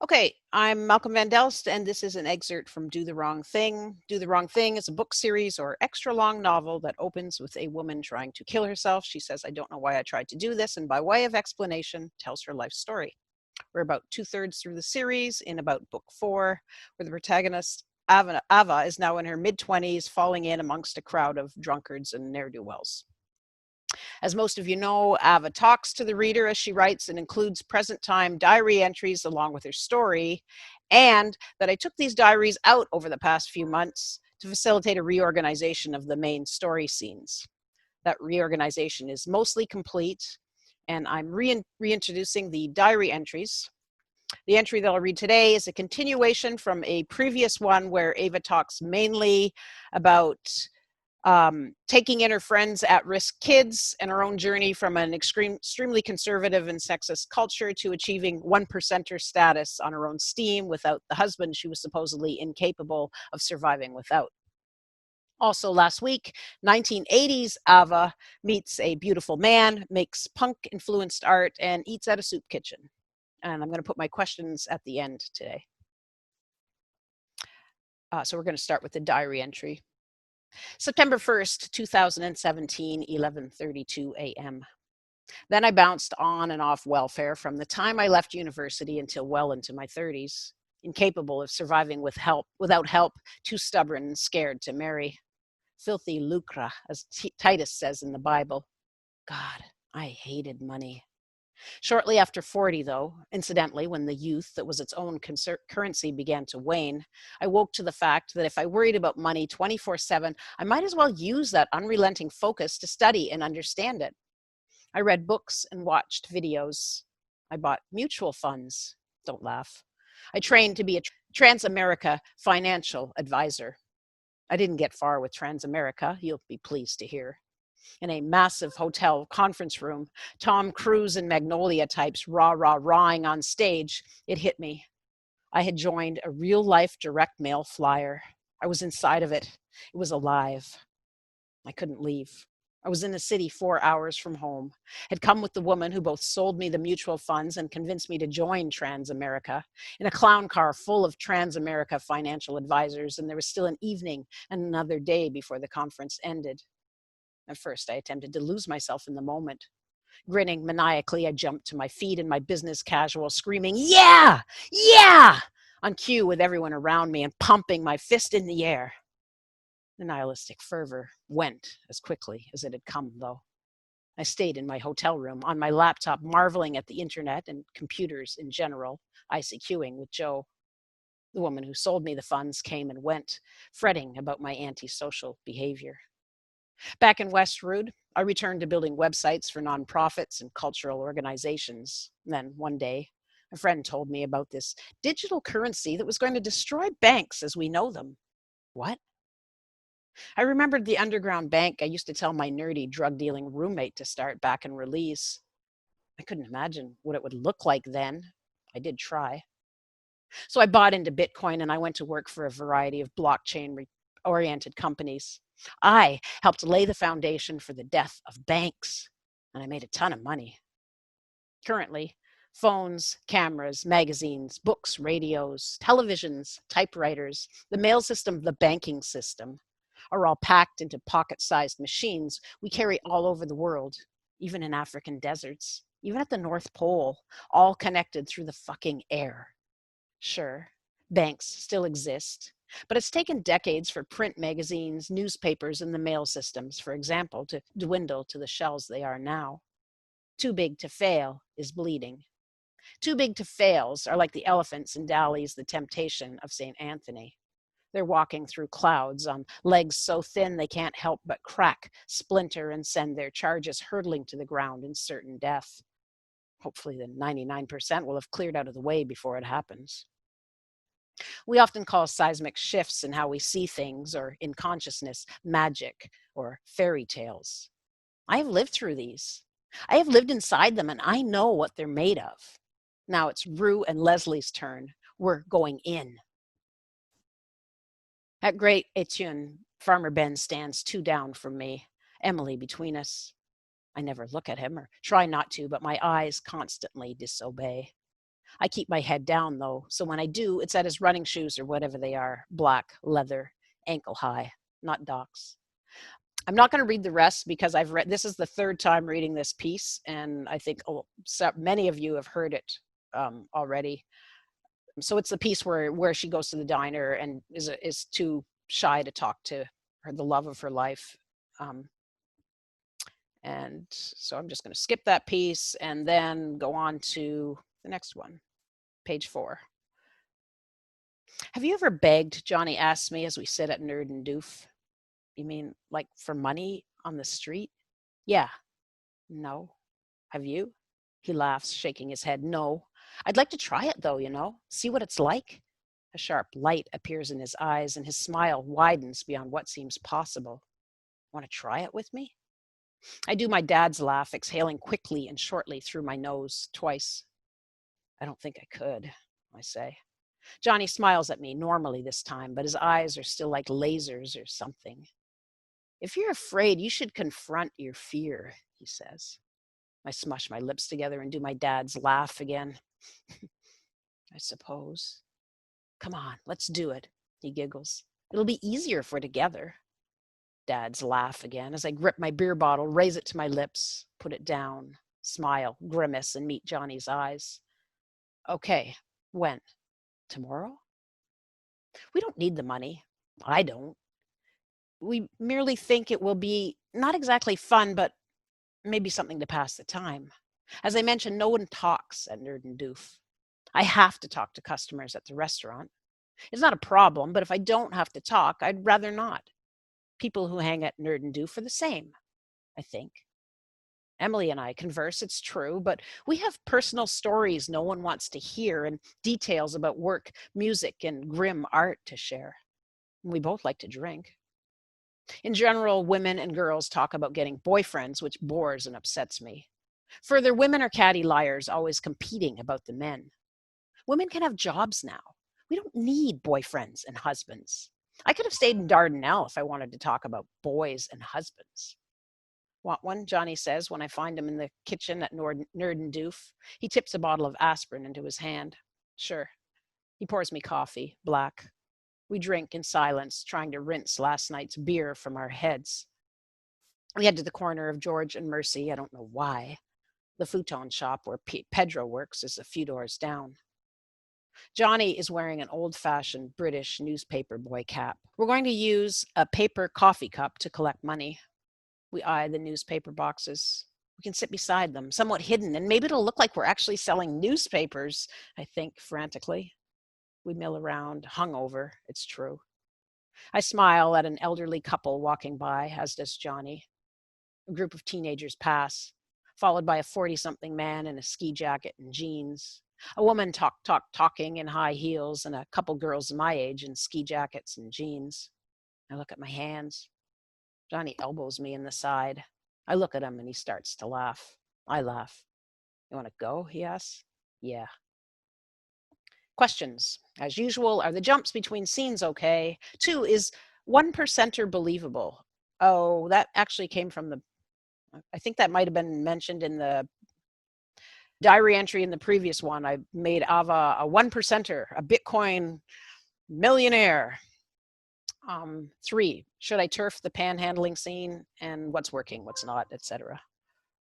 Okay, I'm Malcolm Van Delst, and this is an excerpt from Do the Wrong Thing. Do the Wrong Thing is a book series or extra long novel that opens with a woman trying to kill herself. She says, I don't know why I tried to do this, and by way of explanation, tells her life story. We're about two-thirds through the series, in about book 4, where the protagonist, Ava, is now in her mid-20s, falling in amongst a crowd of drunkards and ne'er-do-wells. As most of you know, Ava talks to the reader as she writes and includes present time diary entries along with her story, and that I took these diaries out over the past few months to facilitate a reorganization of the main story scenes. That reorganization is mostly complete, and I'm reintroducing the diary entries. The entry that I'll read today is a continuation from a previous one where Ava talks mainly about taking in her friends at-risk kids and her own journey from an extremely conservative and sexist culture to achieving 1%er status on her own steam without the husband she was supposedly incapable of surviving without. Also last week, 1980s Ava meets a beautiful man, makes punk-influenced art, and eats at a soup kitchen. And I'm going to put my questions at the end today. So we're going to start with the diary entry. September 1st, 2017, 11:32 a.m. Then I bounced on and off welfare from the time I left university until well into my 30s, incapable of surviving without help, too stubborn and scared to marry. Filthy lucre, as Titus says in the Bible. God, I hated money. Shortly after 40, though, incidentally, when the youth that was its own currency began to wane, I woke to the fact that if I worried about money 24/7, I might as well use that unrelenting focus to study and understand it. I read books and watched videos. I bought mutual funds. Don't laugh. I trained to be a Transamerica financial advisor. I didn't get far with Transamerica, you'll be pleased to hear. In a massive hotel conference room, Tom Cruise and Magnolia types rawing on stage, it hit me. I had joined a real life direct mail flyer. I was inside of it. It was alive. I couldn't leave. I was in a city 4 hours from home, had come with the woman who both sold me the mutual funds and convinced me to join Transamerica, in a clown car full of Transamerica financial advisors, and there was still an evening and another day before the conference ended. At first, I attempted to lose myself in the moment. Grinning maniacally, I jumped to my feet in my business casual, screaming, yeah, yeah, on cue with everyone around me and pumping my fist in the air. The nihilistic fervor went as quickly as it had come, though. I stayed in my hotel room on my laptop, marveling at the internet and computers in general, ICQing with Joe. The woman who sold me the funds came and went, fretting about my antisocial behavior. Back in West Rude, I returned to building websites for nonprofits and cultural organizations. Then one day, a friend told me about this digital currency that was going to destroy banks as we know them. What? I remembered the underground bank I used to tell my nerdy drug dealing roommate to start back in Release. I couldn't imagine what it would look like then. I did try. So I bought into Bitcoin and I went to work for a variety of blockchain oriented companies. I helped lay the foundation for the death of banks, and I made a ton of money. Currently, phones, cameras, magazines, books, radios, televisions, typewriters, the mail system, the banking system are all packed into pocket-sized machines we carry all over the world, even in African deserts, even at the North Pole, all connected through the fucking air. Sure, banks still exist, but it's taken decades for print magazines, newspapers, and the mail systems, for example, to dwindle to the shells they are now. Too big to fail is bleeding. Too big to fails are like the elephants in Dali's The Temptation of St. Anthony. They're walking through clouds on legs so thin they can't help but crack, splinter, and send their charges hurtling to the ground in certain death. Hopefully, the 99% will have cleared out of the way before it happens. We often call seismic shifts in how we see things, or in consciousness, magic or fairy tales. I have lived through these. I have lived inside them, and I know what they're made of. Now it's Rue and Leslie's turn. We're going in. At Great Etienne, Farmer Ben stands 2 down from me, Emily between us. I never look at him or try not to, but my eyes constantly disobey. I keep my head down though, so when I do, it's at his running shoes or whatever they are, black, leather, ankle high, not Doc's. I'm not going to read the rest because I've read this is the third time reading this piece, and I think many of you have heard it already. So it's the piece where she goes to the diner and is too shy to talk to her, the love of her life. And so I'm just going to skip that piece and then go on to the next one, page 4. Have you ever begged, Johnny asks me as we sit at Nerd and Doof. You mean like for money on the street? Yeah. No. Have you? He laughs, shaking his head. No. I'd like to try it though, see what it's like. A sharp light appears in his eyes and his smile widens beyond what seems possible. Want to try it with me? I do my dad's laugh, exhaling quickly and shortly through my nose twice. I don't think I could, I say. Johnny smiles at me normally this time, but his eyes are still like lasers or something. If you're afraid, you should confront your fear, he says. I smush my lips together and do my dad's laugh again. I suppose. Come on, let's do it, he giggles. It'll be easier if we're together. Dad's laugh again as I grip my beer bottle, raise it to my lips, put it down, smile, grimace, and meet Johnny's eyes. Okay, when? Tomorrow? We don't need the money. I don't. We merely think it will be not exactly fun, but maybe something to pass the time. As I mentioned, no one talks at Nerd and Doof. I have to talk to customers at the restaurant. It's not a problem, but if I don't have to talk, I'd rather not. People who hang at Nerd and Doof are the same, I think. Emily and I converse, it's true, but we have personal stories no one wants to hear and details about work, music, and grim art to share. We both like to drink. In general, women and girls talk about getting boyfriends, which bores and upsets me. Further, women are catty liars, always competing about the men. Women can have jobs now. We don't need boyfriends and husbands. I could have stayed in Dardanelle if I wanted to talk about boys and husbands. Want one? Johnny says when I find him in the kitchen at Nerd and Doof. He tips a bottle of aspirin into his hand. Sure. He pours me coffee, black. We drink in silence, trying to rinse last night's beer from our heads. We head to the corner of George and Mercy. I don't know why. The futon shop where Pedro works is a few doors down. Johnny is wearing an old-fashioned British newspaper boy cap. We're going to use a paper coffee cup to collect money. We eye the newspaper boxes. We can sit beside them, somewhat hidden, and maybe it'll look like we're actually selling newspapers, I think frantically. We mill around, hungover, it's true. I smile at an elderly couple walking by, as does Johnny. A group of teenagers pass, followed by a 40-something man in a ski jacket and jeans. A woman talking in high heels, and a couple girls my age in ski jackets and jeans. I look at my hands. Johnny elbows me in the side. I look at him and he starts to laugh. I laugh. You want to go? He asks. Yeah. Questions. As usual, are the jumps between scenes okay? 2, is 1%er believable? Oh, that actually came from I think that might have been mentioned in the diary entry in the previous one. I made Ava a 1%er, a Bitcoin millionaire. 3, should I turf the panhandling scene and what's working, what's not, etc.